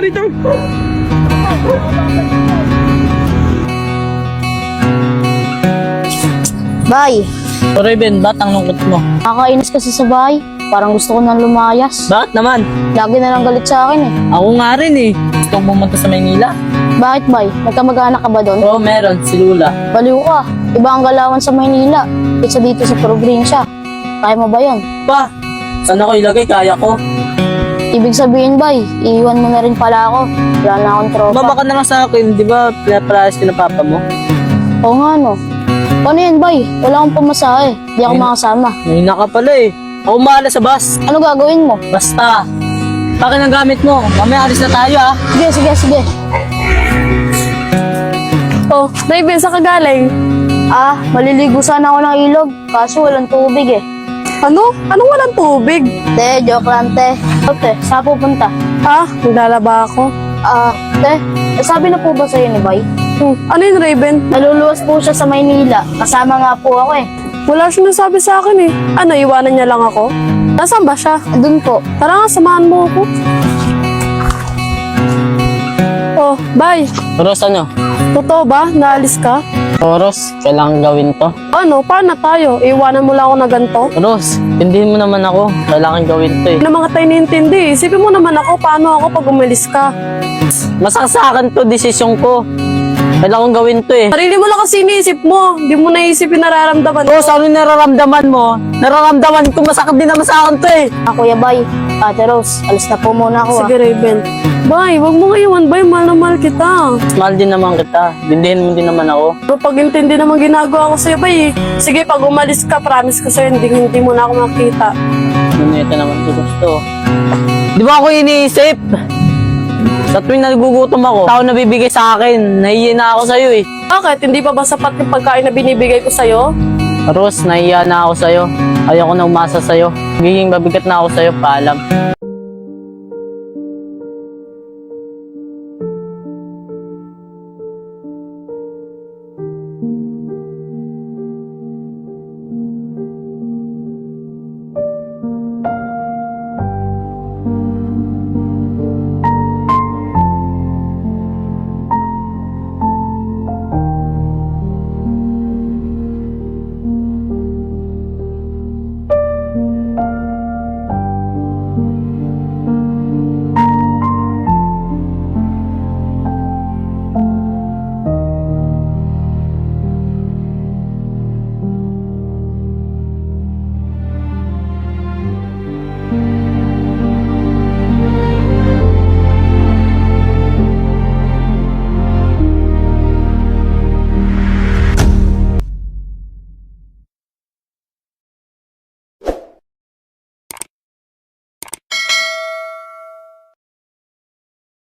dito. Bay, O Raven, ba't ang lungkot mo? nakakainis kasi sa bahay. Parang gusto ko nang lumayas. Bakit naman? Lagi na lang galit sa akin eh. Ako nga rin eh. Gusto kong pumunta sa Maynila. Bakit, Bay? Magkamag-anak ka ba doon? Oo, meron. Si Lula. Baliw ka. Iba ang galawan sa Maynila. Kaysa dito sa probinsya. Kaya mo ba yan? Pa, saan ako ilagay? Kaya ko. Ibig sabihin, Bay, iiwan mo na rin pala ako. Wala na akong tropa. Baba ka na lang sa akin. Di ba pinapalayas ka ng papa mo? Oo nga, no. Paano yan, Bay? Wala akong pamasahe. Di ako Ayun. makasama. Mahina ka pala eh. Ako mahala sa bus. Ano gagawin mo? Basta. Pakin ang gamit mo. Mamaya alis na tayo ah. Sige. Oh, Raven, saan ka galing? Ah, maliligo sana ako ng ilog. Kaso walang tubig eh. Ano? Anong walang tubig? Te, joke lang, te. Te, saan pupunta? Ah, naglalaba ako. Ah, te, sabi na po ba sa'yo ni Bay? Ano yun, Raven? Naluluwas po siya sa Maynila. Kasama nga po ako eh. Wala siya nasabi sa akin eh. Ano, iwanan niya lang ako? Nasaan ba siya? Doon po. Tara nga, samahan mo ako. Oh, bye. Ros, ano? Totoo ba? Naalis ka? Ros, kailangan gawin to. Ano, paano tayo? Iwanan mo lang ako na ganito? Ros, tindihin mo naman ako. Kailangan gawin to eh. Ano mga tayo nintindi? Isipin mo naman ako, paano ako pag umalis ka? Masaka sa akin to, desisyon ko. Kailangan gawin to eh. Sarili mo lang kasi iniisip mo. Hindi mo naisip yung nararamdaman ko. Ros, ano yung nararamdaman mo? Nararamdaman ko, masakit din naman sa akin to eh. Ah, Kuya Bay, Ate Rose, alis na po muna ako Sige, Raven. Bye, wag mo nga iwan, bye. Mahal na mahal kita. Mahal din naman kita. Dindihin mo din naman ako. Pero pag intindi naman ginagawa ko sa'yo, bay. Sige, pag umalis ka, promise ko sa'yo, hindi mo na ako makita. Ito naman to gusto. Di ba ako iniisip? Sa tuwing nagugutom ako, tao na bibigay sa akin. Nahiya na ako sa'yo eh. Bakit? Hindi pa ba sapat yung pagkain na binibigay ko sa'yo? Ros, nahiya na ako sa'yo. Ayoko na umasa sa'yo. Magiging mabigat na ako sa'yo, paalam.